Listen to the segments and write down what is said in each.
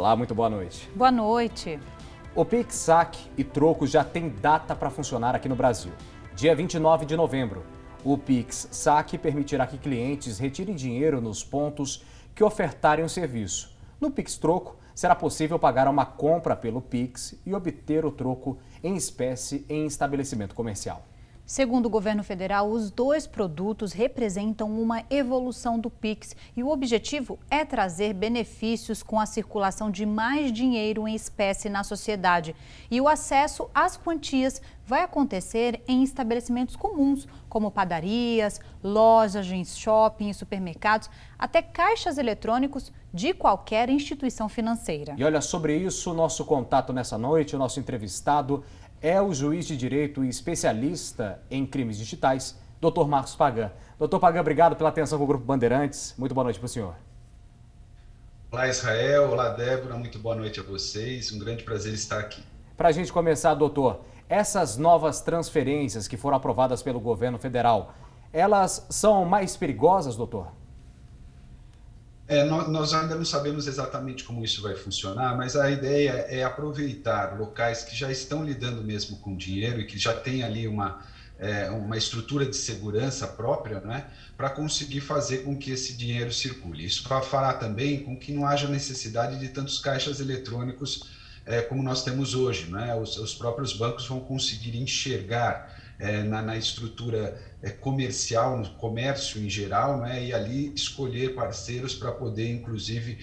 Olá, muito boa noite. Boa noite. O Pix, Saque e Troco já tem data para funcionar aqui no Brasil. Dia 29 de novembro. O Pix Saque permitirá que clientes retirem dinheiro nos pontos que ofertarem o serviço. No Pix Troco, será possível pagar uma compra pelo Pix e obter o troco em espécie em estabelecimento comercial. Segundo o governo federal, os dois produtos representam uma evolução do Pix e o objetivo é trazer benefícios com a circulação de mais dinheiro em espécie na sociedade. E o acesso às quantias vai acontecer em estabelecimentos comuns, como padarias, lojas de shopping e supermercados, até caixas eletrônicos de qualquer instituição financeira. E olha, sobre isso, nosso contato nessa noite, o nosso entrevistado é o juiz de direito e especialista em crimes digitais, Dr. Marcos Pagan. Dr. Pagan, obrigado pela atenção com o Grupo Bandeirantes. Muito boa noite para o senhor. Olá, Israel. Olá, Débora. Muito boa noite a vocês. Um grande prazer estar aqui. Para a gente começar, doutor, essas novas transferências que foram aprovadas pelo governo federal, elas são mais perigosas, doutor? Nós ainda não sabemos exatamente como isso vai funcionar, mas a ideia é aproveitar locais que já estão lidando mesmo com dinheiro e que já tem ali uma estrutura de segurança própria, né, para conseguir fazer com que esse dinheiro circule. Isso fará também com que não haja necessidade de tantos caixas eletrônicos como nós temos hoje, né? Os próprios bancos vão conseguir enxergar na estrutura comercial, no comércio em geral, né? E ali escolher parceiros para poder, inclusive,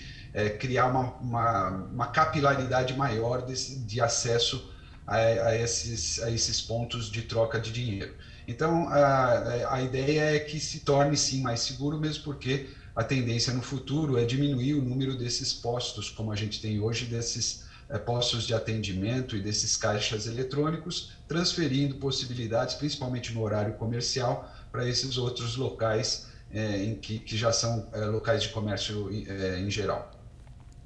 criar uma capilaridade maior de acesso a esses pontos de troca de dinheiro. Então, a ideia é que se torne, sim, mais seguro, mesmo porque a tendência no futuro é diminuir o número desses postos, como a gente tem hoje, desses postos de atendimento e desses caixas eletrônicos, transferindo possibilidades, principalmente no horário comercial, para esses outros locais que já são locais de comércio em geral.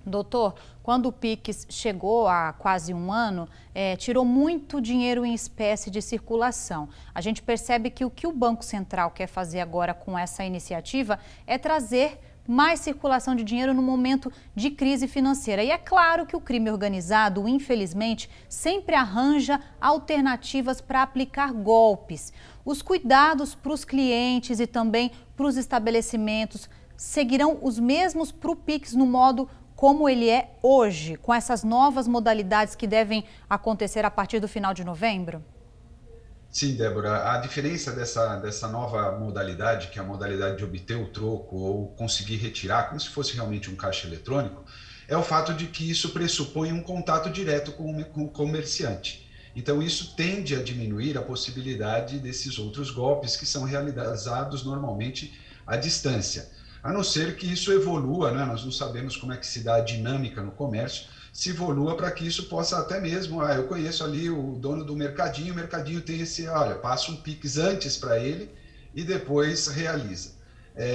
Doutor, quando o Pix chegou há quase um ano, tirou muito dinheiro em espécie de circulação. A gente percebe que o que o Banco Central quer fazer agora com essa iniciativa é trazer mais circulação de dinheiro no momento de crise financeira. E é claro que o crime organizado, infelizmente, sempre arranja alternativas para aplicar golpes. Os cuidados para os clientes e também para os estabelecimentos seguirão os mesmos para o Pix no modo como ele é hoje, com essas novas modalidades que devem acontecer a partir do final de novembro? Sim, Débora, a diferença dessa nova modalidade, que é a modalidade de obter o troco ou conseguir retirar, como se fosse realmente um caixa eletrônico, é o fato de que isso pressupõe um contato direto com o comerciante. Então, isso tende a diminuir a possibilidade desses outros golpes que são realizados normalmente à distância. A não ser que isso evolua, né? Nós não sabemos como é que se dá a dinâmica no comércio, se evolua para que isso possa até mesmo, eu conheço ali o dono do mercadinho, o mercadinho tem passa um Pix antes para ele e depois realiza.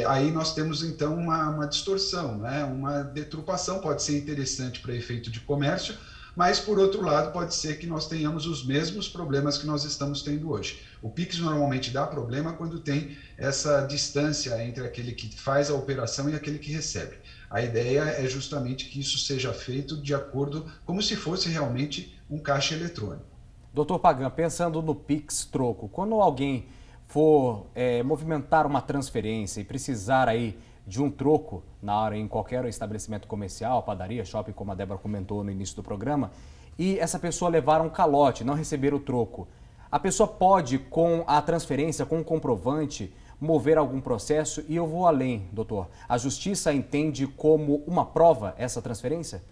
Aí nós temos então uma distorção, né? Uma deturpação, pode ser interessante para efeito de comércio, mas por outro lado pode ser que nós tenhamos os mesmos problemas que nós estamos tendo hoje. O Pix normalmente dá problema quando tem essa distância entre aquele que faz a operação e aquele que recebe. A ideia é justamente que isso seja feito de acordo, como se fosse realmente um caixa eletrônico. Doutor Pagan, pensando no Pix Troco, quando alguém for movimentar uma transferência e precisar aí de um troco na hora em qualquer estabelecimento comercial, padaria, shopping, como a Débora comentou no início do programa, e essa pessoa levar um calote, não receber o troco, a pessoa pode, com a transferência, com o comprovante, mover algum processo? E eu vou além, doutor. A justiça entende como uma prova essa transferência?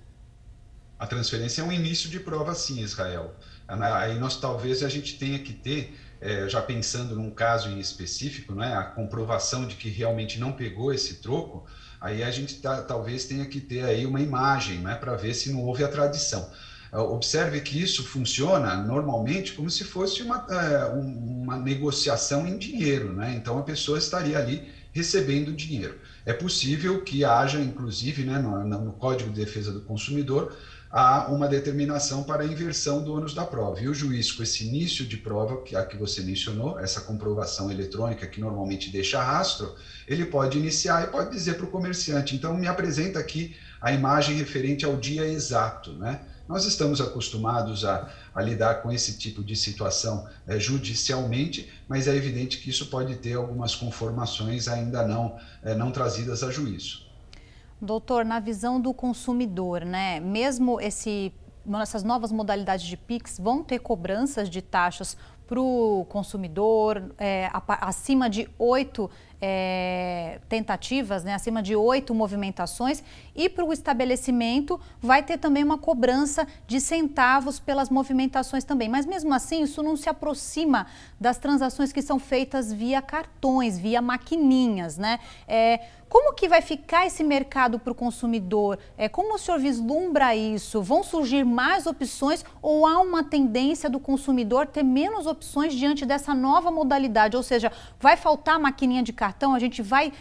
A transferência é um início de prova, sim, Israel. Aí talvez a gente tenha que ter, já pensando num caso em específico, né, a comprovação de que realmente não pegou esse troco, aí a gente talvez tenha que ter aí uma imagem, né, para ver se não houve a tradição. Observe que isso funciona normalmente como se fosse uma negociação em dinheiro, né? Então a pessoa estaria ali recebendo dinheiro. É possível que haja, inclusive, né, no Código de Defesa do Consumidor, há uma determinação para a inversão do ônus da prova. E o juiz, com esse início de prova, a que você mencionou, essa comprovação eletrônica que normalmente deixa rastro, ele pode iniciar e pode dizer para o comerciante, então me apresenta aqui a imagem referente ao dia exato, né? Nós estamos acostumados a lidar com esse tipo de situação judicialmente, mas é evidente que isso pode ter algumas conformações ainda não trazidas a juízo. Doutor, na visão do consumidor, né, mesmo essas novas modalidades de Pix vão ter cobranças de taxas para o consumidor acima de 8 tentativas, né, acima de 8 movimentações, e para o estabelecimento vai ter também uma cobrança de centavos pelas movimentações também. Mas mesmo assim, isso não se aproxima das transações que são feitas via cartões, via maquininhas, né? Como que vai ficar esse mercado para o consumidor? Como o senhor vislumbra isso? Vão surgir mais opções ou há uma tendência do consumidor ter menos opções diante dessa nova modalidade? Ou seja, vai faltar maquininha de cartão, a gente vai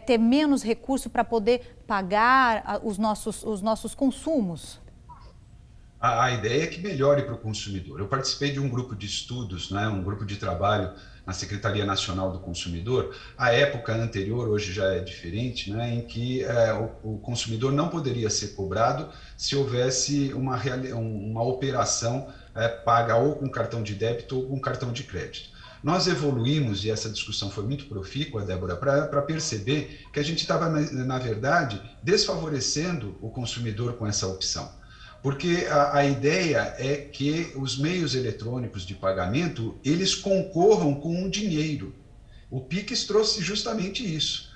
ter menos recurso para poder pagar os nossos consumos? A ideia é que melhore para o consumidor. Eu participei de um grupo de estudos, né, um grupo de trabalho na Secretaria Nacional do Consumidor, a época anterior, hoje já é diferente, né, em que o consumidor não poderia ser cobrado se houvesse uma operação paga ou com cartão de débito ou com cartão de crédito. Nós evoluímos, e essa discussão foi muito profícua, Débora, para perceber que a gente estava, na verdade, desfavorecendo o consumidor com essa opção. Porque a ideia é que os meios eletrônicos de pagamento, eles concorram com um dinheiro. O Pix trouxe justamente isso.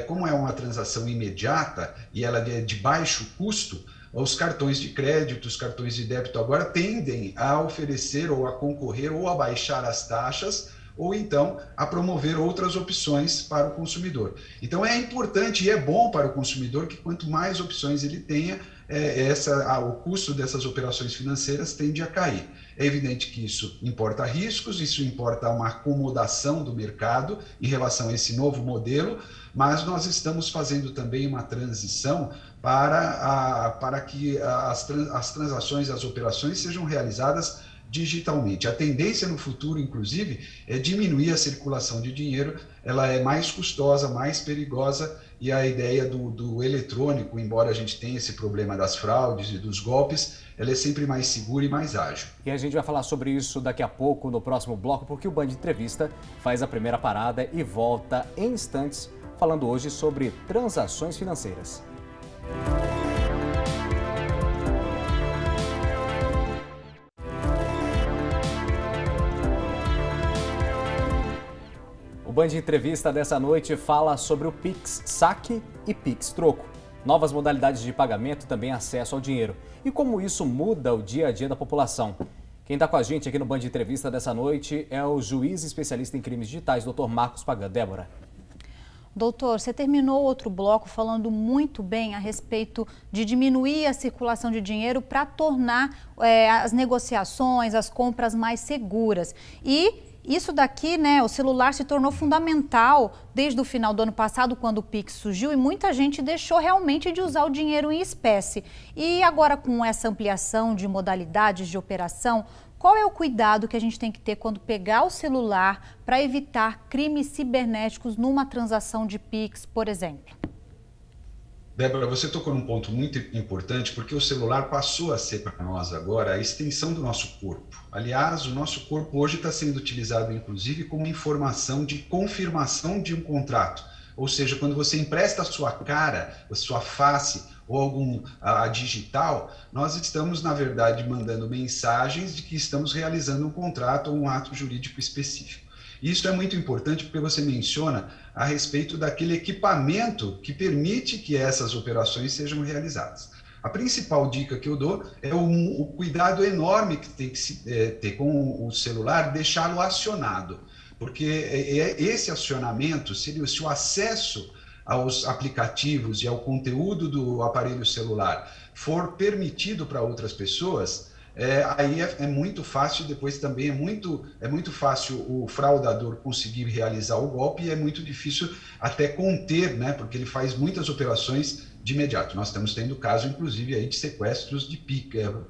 Como é uma transação imediata e ela é de baixo custo, os cartões de crédito, os cartões de débito agora tendem a oferecer ou a concorrer ou a baixar as taxas ou então a promover outras opções para o consumidor. Então é importante e é bom para o consumidor que quanto mais opções ele tenha, o custo dessas operações financeiras tende a cair. É evidente que isso importa riscos, isso importa uma acomodação do mercado em relação a esse novo modelo, mas nós estamos fazendo também uma transição para que as transações, as operações sejam realizadas digitalmente. A tendência no futuro, inclusive, é diminuir a circulação de dinheiro, ela é mais custosa, mais perigosa, e a ideia do eletrônico, embora a gente tenha esse problema das fraudes e dos golpes, ela é sempre mais segura e mais ágil. E a gente vai falar sobre isso daqui a pouco, no próximo bloco, porque o Band Entrevista faz a primeira parada e volta em instantes, falando hoje sobre transações financeiras. O Band Entrevista dessa noite fala sobre o Pix Saque e Pix Troco. Novas modalidades de pagamento, também acesso ao dinheiro. E como isso muda o dia a dia da população. Quem está com a gente aqui no Band Entrevista dessa noite é o juiz especialista em crimes digitais, Dr. Marcos Pagan. Débora. Doutor, você terminou outro bloco falando muito bem a respeito de diminuir a circulação de dinheiro para tornar as negociações, as compras mais seguras. E isso daqui, né, o celular se tornou fundamental desde o final do ano passado, quando o Pix surgiu, e muita gente deixou realmente de usar o dinheiro em espécie. E agora, com essa ampliação de modalidades de operação, qual é o cuidado que a gente tem que ter quando pegar o celular para evitar crimes cibernéticos numa transação de Pix, por exemplo? Débora, você tocou num ponto muito importante, porque o celular passou a ser para nós agora a extensão do nosso corpo. Aliás, o nosso corpo hoje está sendo utilizado, inclusive, como informação de confirmação de um contrato. Ou seja, quando você empresta a sua cara, a sua face ou a digital, nós estamos, na verdade, mandando mensagens de que estamos realizando um contrato ou um ato jurídico específico. Isso é muito importante porque você menciona a respeito daquele equipamento que permite que essas operações sejam realizadas. A principal dica que eu dou é o cuidado enorme que tem que se ter com o celular, deixá-lo acionado, porque esse acionamento, se o acesso aos aplicativos e ao conteúdo do aparelho celular for permitido para outras pessoas, aí é muito fácil, depois também é muito fácil o fraudador conseguir realizar o golpe e é muito difícil até conter, né, porque ele faz muitas operações de imediato. Nós estamos tendo caso, inclusive, aí de sequestros de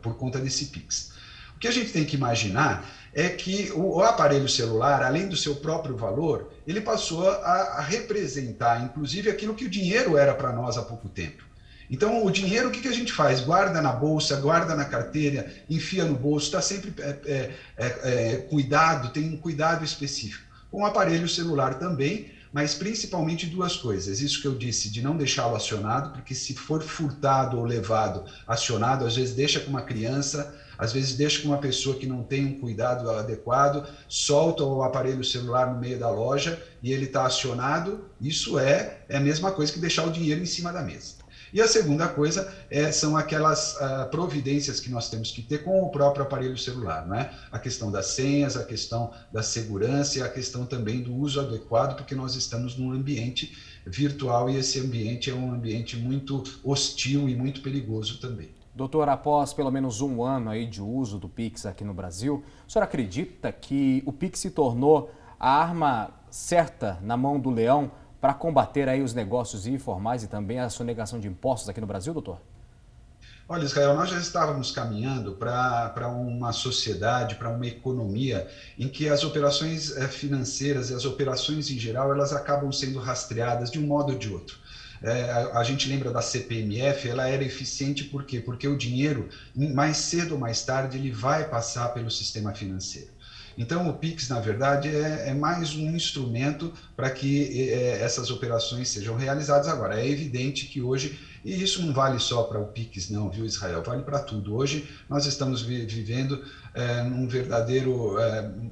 por conta desse Pix. O que a gente tem que imaginar é que o aparelho celular, além do seu próprio valor, ele passou a representar, inclusive, aquilo que o dinheiro era para nós há pouco tempo. Então, o dinheiro, o que a gente faz? Guarda na bolsa, guarda na carteira, enfia no bolso, está sempre cuidado, tem um cuidado específico. Com o aparelho celular também, mas principalmente duas coisas. Isso que eu disse, de não deixá-lo acionado, porque se for furtado ou levado acionado, às vezes deixa com uma criança, às vezes deixa com uma pessoa que não tem um cuidado adequado, solta o aparelho celular no meio da loja e ele está acionado. Isso é a mesma coisa que deixar o dinheiro em cima da mesa. E a segunda coisa são aquelas providências que nós temos que ter com o próprio aparelho celular, né? A questão das senhas, a questão da segurança e a questão também do uso adequado, porque nós estamos num ambiente virtual e esse ambiente é um ambiente muito hostil e muito perigoso também. Doutor, após pelo menos um ano aí de uso do Pix aqui no Brasil, o senhor acredita que o Pix se tornou a arma certa na mão do leão para combater aí os negócios informais e também a sonegação de impostos aqui no Brasil, doutor? Olha, Israel, nós já estávamos caminhando para uma sociedade, para uma economia em que as operações financeiras e as operações em geral, elas acabam sendo rastreadas de um modo ou de outro. A gente lembra da CPMF, ela era eficiente por quê? Porque o dinheiro, mais cedo ou mais tarde, ele vai passar pelo sistema financeiro. Então, o Pix, na verdade, é mais um instrumento para que essas operações sejam realizadas. Agora, é evidente que hoje, e isso não vale só para o Pix não, viu, Israel? Vale para tudo. Hoje, nós estamos vivendo num verdadeiro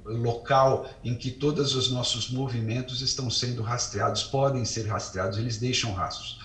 local em que todos os nossos movimentos estão sendo rastreados, podem ser rastreados, eles deixam rastros.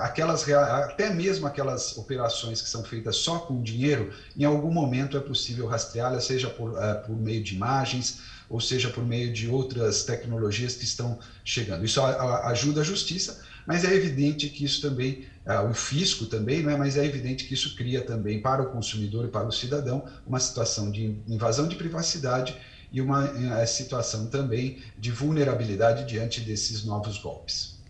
Até mesmo aquelas operações que são feitas só com dinheiro, em algum momento é possível rastreá-las, seja por meio de imagens, ou seja por meio de outras tecnologias que estão chegando. Isso ajuda a justiça, mas é evidente que isso também, o fisco também, não é? Mas é evidente que isso cria também para o consumidor e para o cidadão uma situação de invasão de privacidade e uma situação também de vulnerabilidade diante desses novos golpes.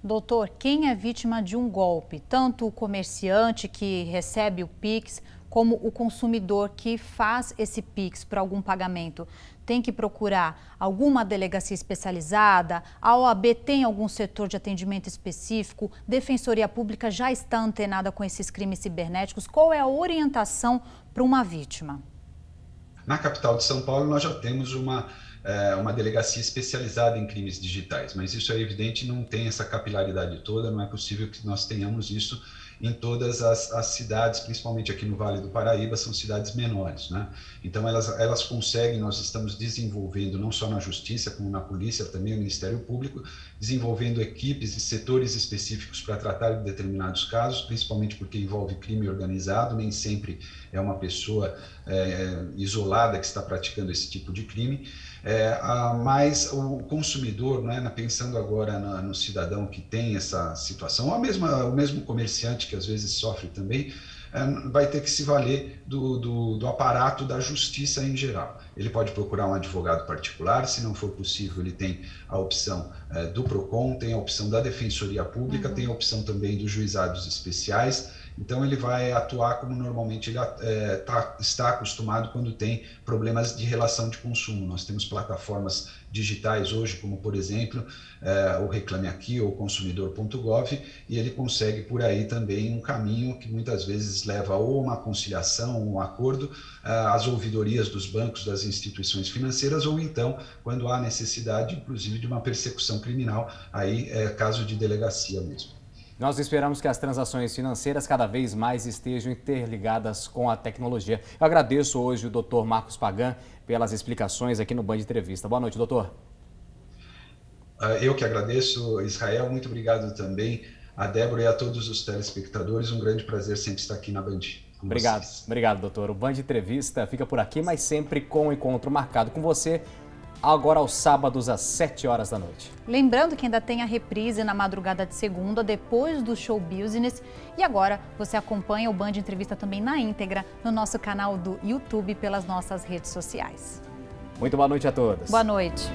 Doutor, quem é vítima de um golpe? Tanto o comerciante que recebe o Pix, como o consumidor que faz esse Pix para algum pagamento. Tem que procurar alguma delegacia especializada? A OAB tem algum setor de atendimento específico? Defensoria Pública já está antenada com esses crimes cibernéticos? Qual é a orientação para uma vítima? Na capital de São Paulo, nós já temos uma delegacia especializada em crimes digitais, mas isso é evidente, não tem essa capilaridade toda, não é possível que nós tenhamos isso em todas as cidades, principalmente aqui no Vale do Paraíba, são cidades menores, né? Então elas conseguem, nós estamos desenvolvendo, não só na Justiça, como na Polícia, também o Ministério Público, desenvolvendo equipes e setores específicos para tratar de determinados casos, principalmente porque envolve crime organizado, nem sempre é uma pessoa isolada que está praticando esse tipo de crime. Mas o consumidor, né, pensando agora no cidadão que tem essa situação, ou o mesmo comerciante que às vezes sofre também, vai ter que se valer do aparato da justiça em geral. Ele pode procurar um advogado particular, se não for possível, ele tem a opção do PROCON, tem a opção da Defensoria Pública, tem a opção também dos juizados especiais. Então ele vai atuar como normalmente ele está acostumado quando tem problemas de relação de consumo. Nós temos plataformas digitais hoje, como por exemplo o Reclame Aqui ou consumidor.gov, e ele consegue por aí também um caminho que muitas vezes leva ou uma conciliação, um acordo, às ouvidorias dos bancos, das instituições financeiras, ou então, quando há necessidade, inclusive, de uma persecução criminal, aí é caso de delegacia mesmo. Nós esperamos que as transações financeiras cada vez mais estejam interligadas com a tecnologia. Eu agradeço hoje o doutor Marcos Pagan pelas explicações aqui no Band Entrevista. Boa noite, doutor. Eu que agradeço, Israel. Muito obrigado também a Débora e a todos os telespectadores. Um grande prazer sempre estar aqui na Band. Obrigado, doutor. O Band Entrevista fica por aqui, mas sempre com o encontro marcado com você agora aos sábados às 7 horas da noite. Lembrando que ainda tem a reprise na madrugada de segunda, depois do Show Business. E agora você acompanha o Band Entrevista também na íntegra no nosso canal do YouTube, pelas nossas redes sociais. Muito boa noite a todos. Boa noite.